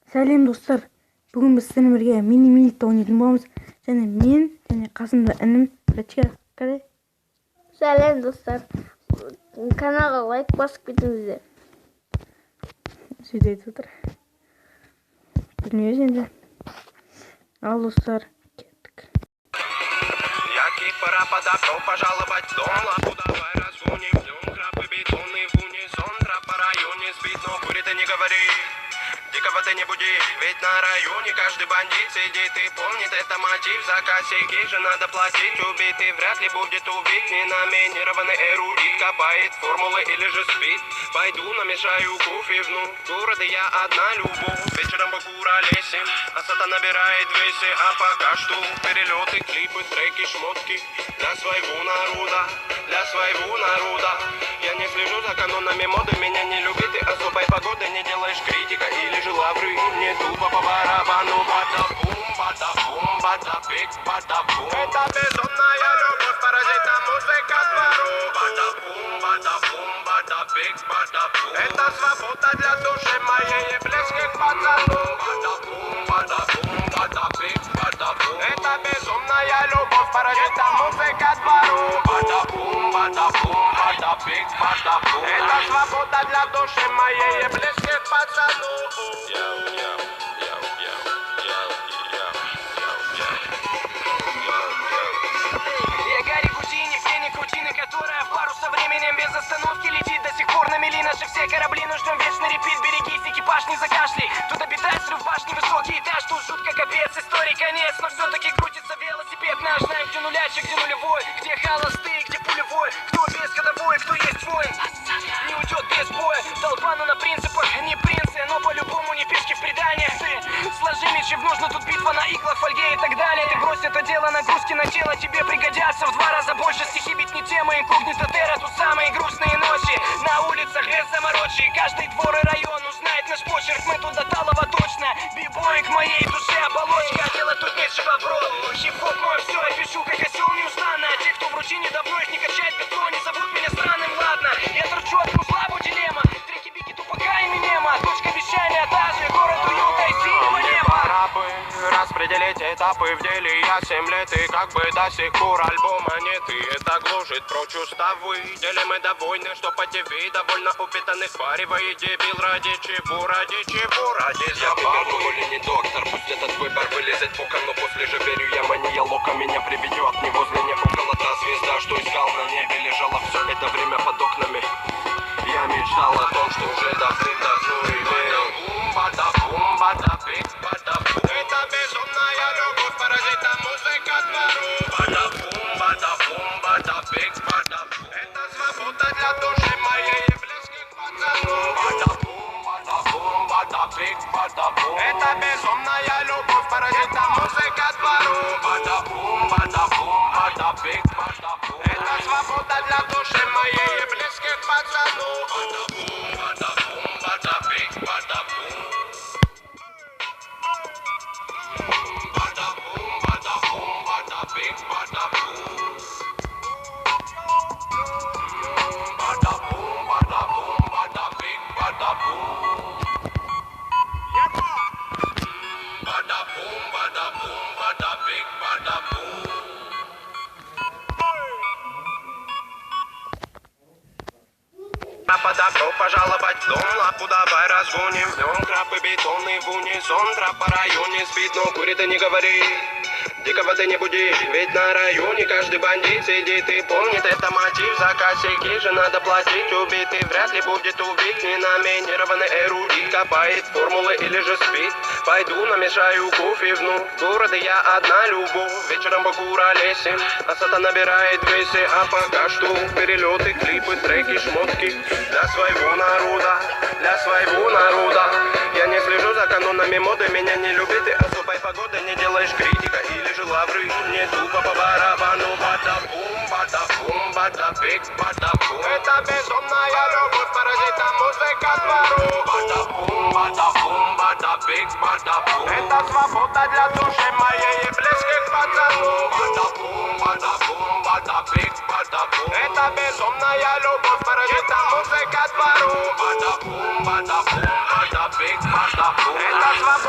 Сәлем достар, бүгін біз сіздермен бірге мини-миликті ойнайтын боламыз. Және мен және қасымда інім Рачка. Қалай? Сәлем достар, каналға лайк басып кетіңіздер. Сөйте айтып отыр. Білмейміз енді. Ал достар, кеттік. Який пора подавно пожаловать в дом, лапу давай разгоним, днем крабы бетонный в унисон, трап по районе спит, но курит и не говори. Дикого ты не буди, ведь на районе каждый бандит сидит и помнит это мотив. За косяки же надо платить, убитый вряд ли будет убит. Ненаминированный эрудит копает формулы или же спит. Пойду намешаю кофе вновь, в городе я одна любовь. Вечером покуролесим, а сата набирает весе. А пока что перелеты, клипы, треки, шмотки для своего народа, для своего народа. Я не слежу за канонами моды, меня не любит и особой погоды не делаешь критика или же лавры. Мне тупо по барабану, бада-бум, бада-бум, бада-бик, бада-бум. Это безумная любовь, паразита, музыка двору. Бада-бум, бада-бум, бада-бик, бада-бум. Это свобода для души моей и близких пацанов. Бада-бум, бада-бум, бада-бик, бада-бум. Это безумная любовь, паразита, музыка двору. Бада-бум, бада-бум, бада-бик, бада-бум. Это свобода для души моей и близких пацанов. Которая в пару со временем без остановки летит. До сих пор на мели наши все корабли, но ждем вечный репит. Берегись, экипаж не закашляй. Тут обитает срыв башни, высокий этаж. Тут жутко капец, истории конец. Но все-таки крутится велосипед наш. Знаем, где нулячек, где нулевой, где холостый, где пулевой. Кто без ходовой, кто есть воин, не уйдет без боя. Толпа, но на принципах, не принцы, но по-любому не пешки в преданиях. Ты сложи мечи в нужно, тут битва на иглах, фольге и так далее. Ты брось это дело, нагрузки на тело тебе пригодятся в 2 раза больше. Стихи бить не тема, инкогнито терра. Тут самые грустные ночи, на улицах без заморочи. Каждый двор и район узнает наш почерк. Мы тут до талого точно, бибой к моей душе оболочка. Дело тут нечего, бро, хип-хоп мой все. Я пишу как осел неустанно. Те, кто в ручине давно их не качает бетон, не зовут меня странным, ладно. Я торчу одну слабую дилемма. Треки бики тупака и минема. Точка вещания та же, город уюта и синего неба. Пора бы распределить этапы в деле. Я 7 лет и как бы до сих пор альбома нет. И это гложет прочь уставы. Делим мы довольны, что по ТВ довольно упитанных варивает дебил. Ради чего, ради чего, ради забавы. Или не доктор, пусть этот выбор вылезет боком. Но после же верю я, мания лока меня приведет. Не возле, не около та звезда, что искал на небе. Лежала все это время под окнами. Я мечтал о том, что уже давным-давно и верил. Бада-бум, бада-бик, бада-бум. Это безумная любовь, паразита, музыка двору. Бада-бум, бада-бум, бада-бик, бада-бум. Это свобода для души моей и близких пацанов. Бада-бум, бада-бум, бада-бик, бада-бум. Это безумная любовь, паразита, музыка двору. Бада-бум, бада-бум, бада-бик, бада-бум. Это свобода для души моей и близких пацанов. Бада-бум, бада-бум, бада-бик, бада-бум. Bada-boom, bada-boom, bada-bing, bada-boom. Bada-boom, bada-boom, bada-bing, bada-boom. Bada-boom, bada-boom, bada-bing, bada-boom. Добро пожаловать в дом, лапу давай разгоним. Днем крабы бетонный в унисон, трап по районе спит, но курит и не говори. Дикого ты не буди, ведь на районе каждый бандит сидит и помнит это мотив. За косяки же надо платить, убитый вряд ли будет убит. Ненаминированный эрудит копает формулы или же спит. Пойду намешаю кофе вновь, в городе я одна любовь. Вечером покуролесим, а сата набирает весе. А пока что перелеты, клипы, треки, шмотки для своего народа, для своего народа. Я не слежу за канонами моды, меня не любит и особой погоды не делаешь критика или же лавры. Мне тупо по барабану, бада-бум, бада-бум, бада-бик, бада-бум. Это безумная любовь, паразита, музыка двору. Бада-бум, бада-бум, бада-бик, бада-бум. Это свобода для души моей и близких пацанов. Бада-бум, бада-бум, бада-бик, бада-бум. Это безумная любовь, паразита, музыка двору. Бада-бум, бада-бум, бада-бик, бада-бум. Это свобода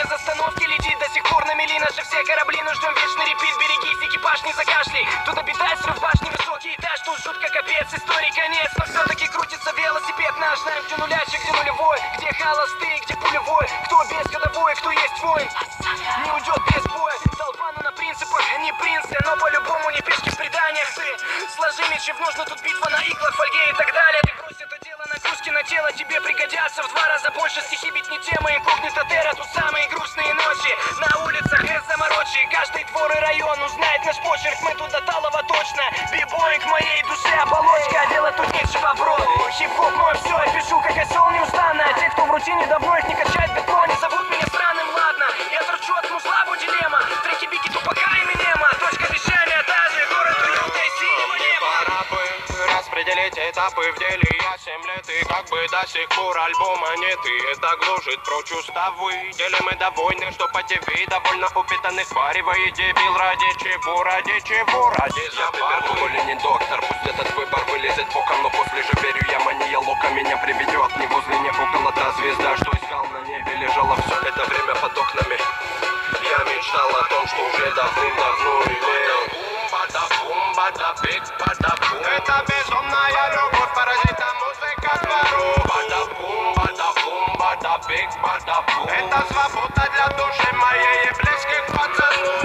без остановки летит до сих пор на мели наши все корабли, но ждем вечный репит. Берегись, экипаж, не закашляй. Тут обитает срыв башни, высокий этаж, тут жутко капец, истории конец. Но все-таки крутится велосипед наш, знаем, где нулячек, где нулевой, где холостый, где пулевой, кто без ходовой, кто есть воин, не уйдет без боя. Толпа, ну на принципах, не принцы, но по-любому не пешки в преданиях. Ты сложи мечи в нужно, тут битва на иглах, фольге и так далее. Ты брось это дело на куски, на тело тебе пригодятся в 2 раза больше. Стихи бить не тема, инкогнито терра, тут самые грустные ночи. На улицах без заморочи, каждый двор и район узнает наш почерк, мы тут до талого точно. Бибой к моей душе оболочка, дело тут нечего, бро. Хип-хоп мой все, я пишу как осел неустанно. Те, кто в рутине давно их не качает бетон, не зовут меня странным, ладно. Я торчу от музла, дилемма. Треки Бигги, Тупака и Эминема. Точка вещания та же, город уюта и синего неба. Пора бы распределить этапы в деле. Я 7 лет и как бы до сих пор альбома нет. И это гложет прочь уставы. Делим мы довольны, что по ТВ довольно упитанных сваривает дебил. Ради чего, ради чего, ради забавы. Или не доктор, пусть этот выбор вылезет боком. Но после же верю я, мания лока меня приведет. Не возле, не около та звезда, что искал на небе. Лежала все это время под окнами. Я мечтал о том, что уже давным-давно имел. Это безумная любовь, паразита, музыка двору. Это свобода для души моей и близких пацанов.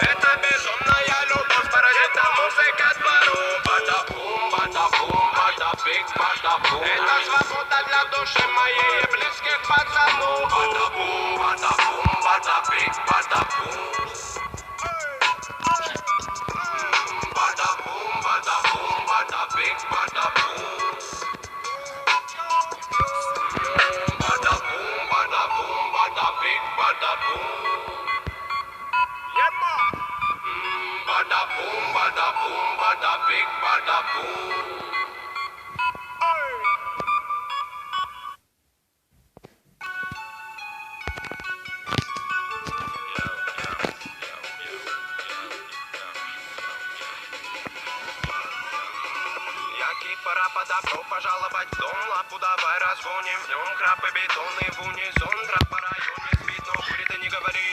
Это безумная любовь, паразита, музыка двору. Это свобода для души моей и близких пацанов. Пора подобро пожаловать в дом. Лапу давай разгоним, в нем крабы бетонный в унисон. Трап по районе спит, но хули ты не говори.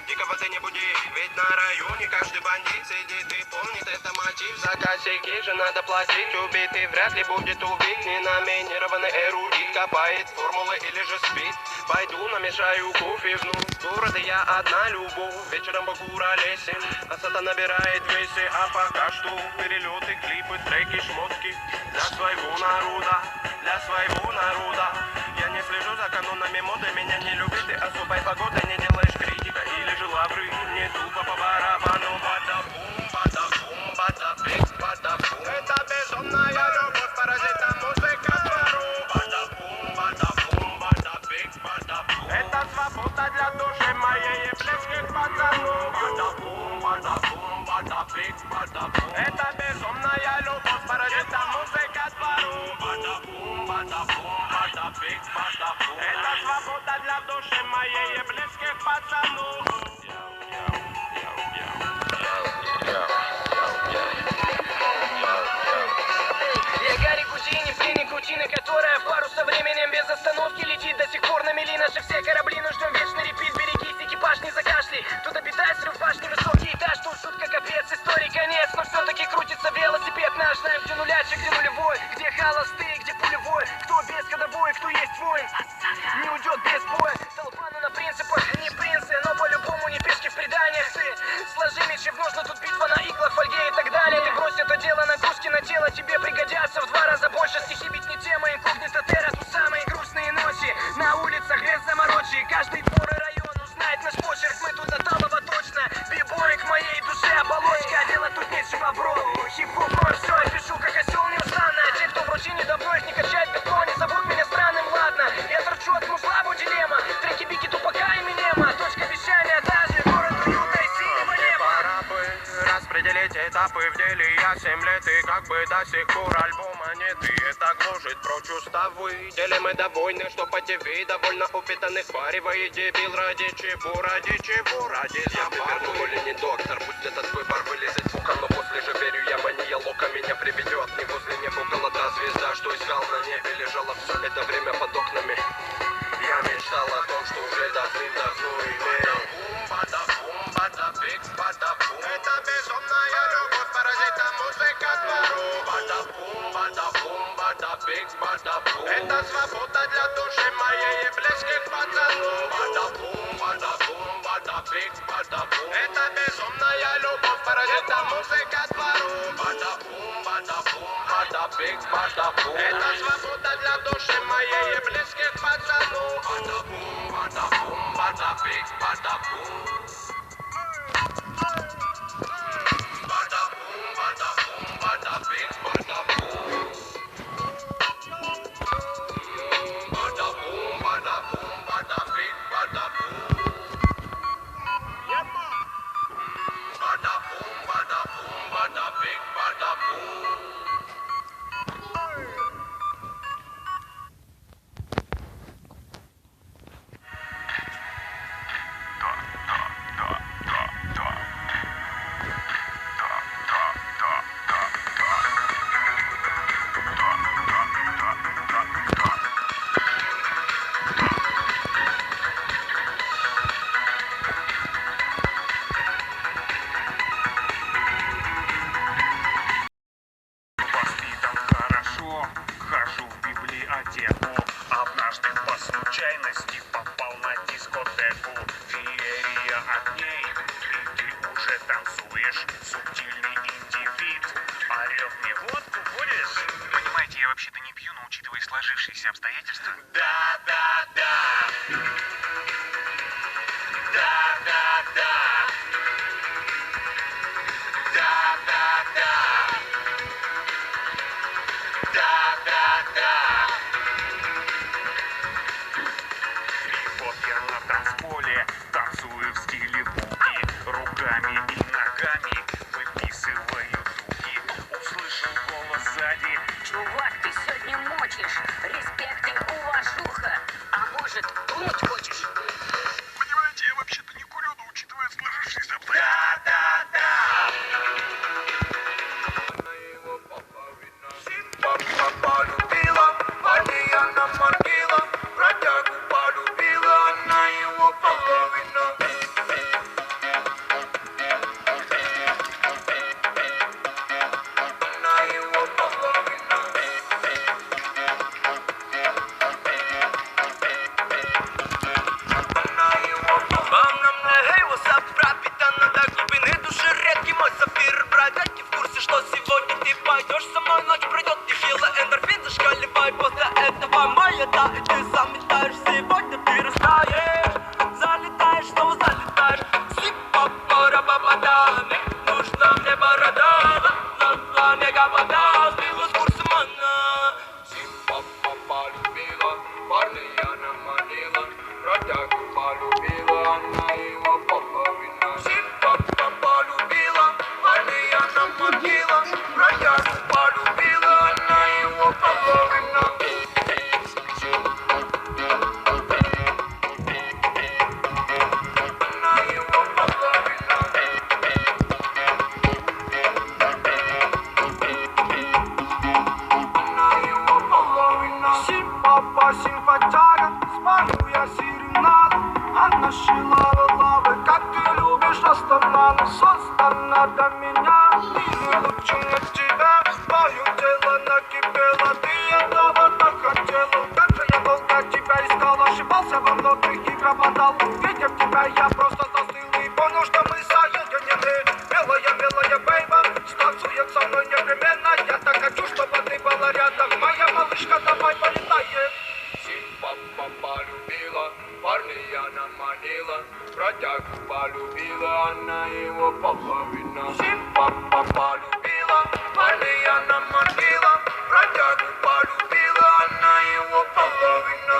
Дикого ты не буди, ведь на районе каждый бандит сидит и помнит это мотив. За косяки же надо платить, убитый вряд ли будет убит. Ненаминированный эрудит копает формулы или же спит. Пойду намешаю кофе вновь. В городе я одна любовь, вечером Бакура лесен. Асата набирает весы, а пока что перелеты, клипы, треки, шмотки. Для своего народа, для своего народа. Я не слежу за канонами моды, меня не любит и особой погодой не делаешь критика или же лавры. Не тупо по барабану, бада-бум, бада-бум, бада-бик, бада-бум. Это безумная любовь, паразита, музыка двору. Бада-бум, бада-бум, бада-бик, бада-бум. Это свобода для души моей и близких пацанов. Бада-бум, бада-бум, бада-бик, бада-бум. Это безумная любовь, паразита, музыка двору. Бада-бум, бада-бум, бада-бик, бада-бум. Это свобода для души моей и близких пацанов. Я Гарри Гудини, пленник рутины, которая в пару со временем без остановки летит до сих пор на мели наши все корабли, но ждем вечный репит. Берегись, экипаж, не закашляй. Тут обитает срыв башни, высокий этаж, тут шутка капец, истории конец. Но все-таки крутится велосипед наш, знаем, где нулячек, где нулевой, где холостый, где пулевой, кто без ходовой, кто есть воин, не уйдет без боя. Толпа, ну на принципах, не принцы, но по-любому не пешки в преданиях. Ты сложи мечи в нужно, тут битва на иглах, фольге и так далее. Ты брось это дело на куски, на тело тебе пригодятся в 2 раза больше. Стихи бить не тема, инкогнито терра, тут самые грустные ночи. На улицах без заморочи, каждый двор и район узнает наш почерк, мы тут до талого точно. Бибой к моей душе оболочка, дело тут нечего, бро. Хип-хоп мой все, я пишу как осел неустанно. Те, кто в рутине давно их не качает бетон, не зовут меня странным, ладно. Я торчу от музла, дилемма. Треки Бигги, Тупака и Эминема. Точка вещания та же, город уюта и синего неба. Пора бы распределить этапы в деле. Я 7 лет и как бы до сих пор альбома нет. И это сложить прочь уставы. Делим мы довольны, что по ТВ довольно упитанных варивает дебил. Ради чего, ради чего, ради забавы. Или не доктор, пусть этот выбор вылезет фука, но после же верю я мания лока меня приведет. Не возле неба около та звезда, что искал на небе, лежала все это время под окнами. Я мечтал о том, что уже давным-давно имел. Это безумная любовь, паразита музыка двору. Это свобода для души моей и близких пацанов. Это безумная любовь, паразита музыка двору. Это свобода для души моей и близких пацанов. Однажды по случайности попал на дискотеку. Феерия огней, и ты уже танцуешь. Субтильный индивид орёт: мне водку будешь? Понимаете, я вообще-то не пью, но учитывая сложившиеся обстоятельства... Да-да-да. Да-да-да. Да-да-да. Да-да-да. И вот я на танцполе танцую в стиле буги, руками и ногами выписываю дуги. Услышал голос сзади: Чувак, ты сегодня мочишь. Респект и уважуха. А может, тунуть хочешь? Понимаете, я вообще-то не курю, но учитывая сложившиеся обстоятельства... да-да-да. Симпатяга, спалю я серенаду. Она шила лавы, как ты любишь, оставляла создана до меня. И не лучше на тебя, твое тело накипело. Ты этого так хотела. Как же я долго тебя искал, ошибался во многих и пропадал. Видя тебя, я просто застыл и понял, что мы соединены. Белая, белая бейба, станцует со мной непременно. Я так хочу, чтобы ты была рядом. Моя малышка, давай полетаем. Полюбила, парня она манила, бродягу полюбила, она его половина. Симпа полюбила, парня она манила, бродягу полюбила, она его половина.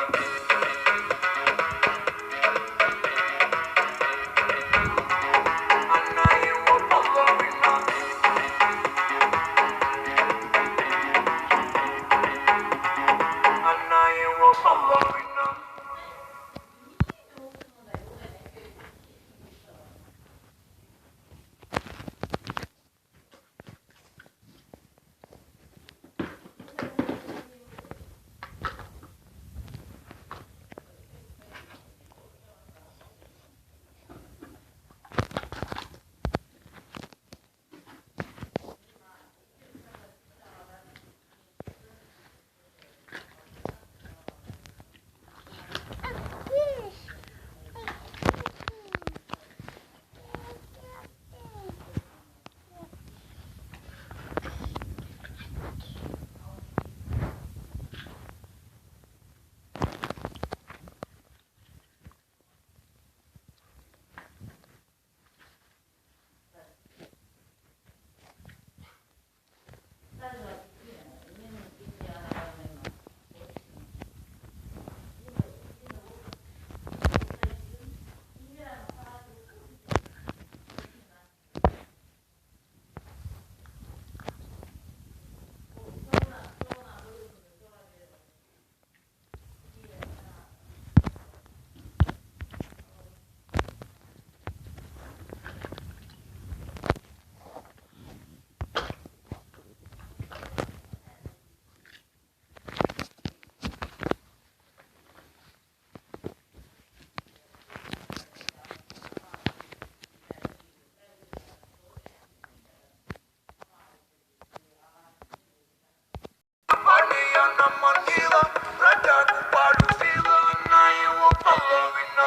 Она его половина. половина.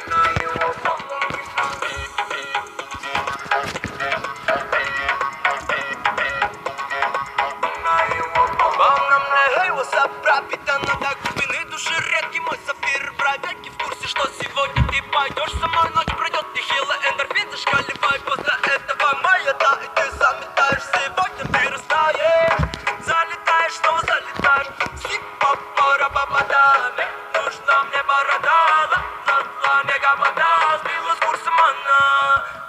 Она его половина. Волнам на WhatsApp пропитана до глубины души редкий мой сапфир. Проверки в курсе, что сегодня ты пойдешь со мной, ночь пройдет нехило, эндорфин зашкаливает. После этого маята, и ты заметаешь. Сегодня ты растаешь, залетаешь, снова залетаешь. Сип-пап-пара-па-па-да, нужна мне борода. Ла-ла-ла, мега-вода, сбила с курса мана.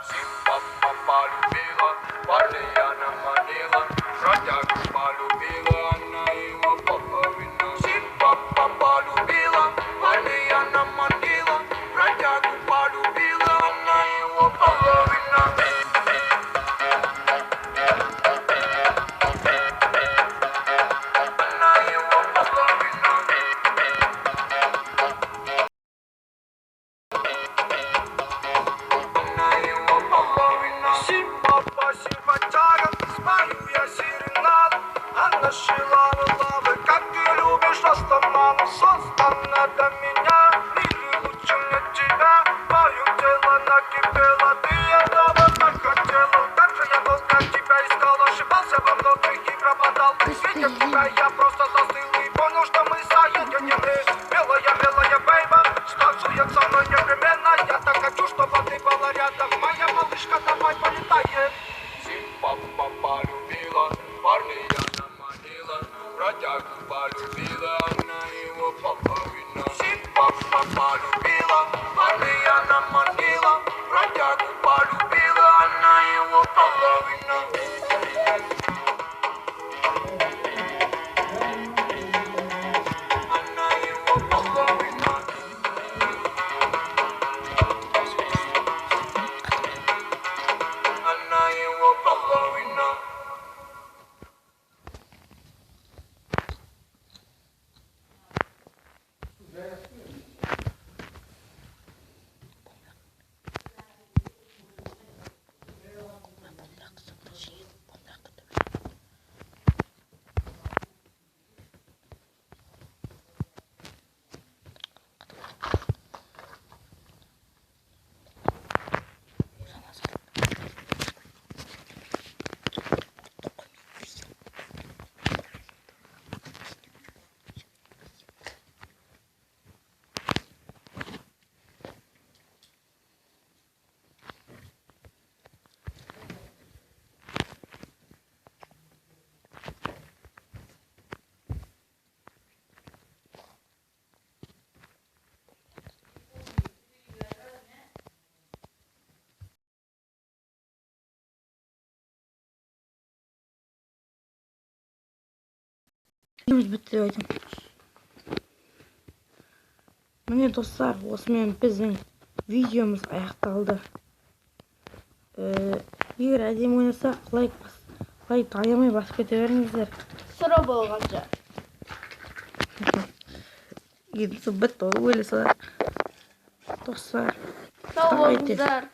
Сип-пап-папа любила, парня она манила. Бродягу полюбила, она его половина. Сип-папа полюбила, парня она манила. Бродягу полюбила, она его половина. Она его половина. Она его половина. Сип-папа симпатяга, спою я серенад. Она шила лавы, как ты любишь растамана. Создана для меня, в мире лучше мне тебя. Мое тело накипело, ты этого так хотела. Как же я долго тебя искал, ошибался во многих и пропадал. Видя тебя, я просто застыл и понял, что мы соединены. Белая бейба, станцует со мной непременно. Я так хочу, чтобы ты была рядом. Моя малышка, давай полетаем. Сип-папа полюбила, парня она манила. Бродягу полюбила, она его половина. Сип-папа полюбила, парня она манила. Бродягу полюбила, она его половина. Она его половина. Она его половина. Жұмыс бітті айтам. Міне достар, осымен біздің видеомыз аяқталды. Егер әдемі ойнасақ, лайк аямай басып кете беріңіздер. Sıra болғанша. Енді бітті ғой, өлесі достар. Сау болыңыздар.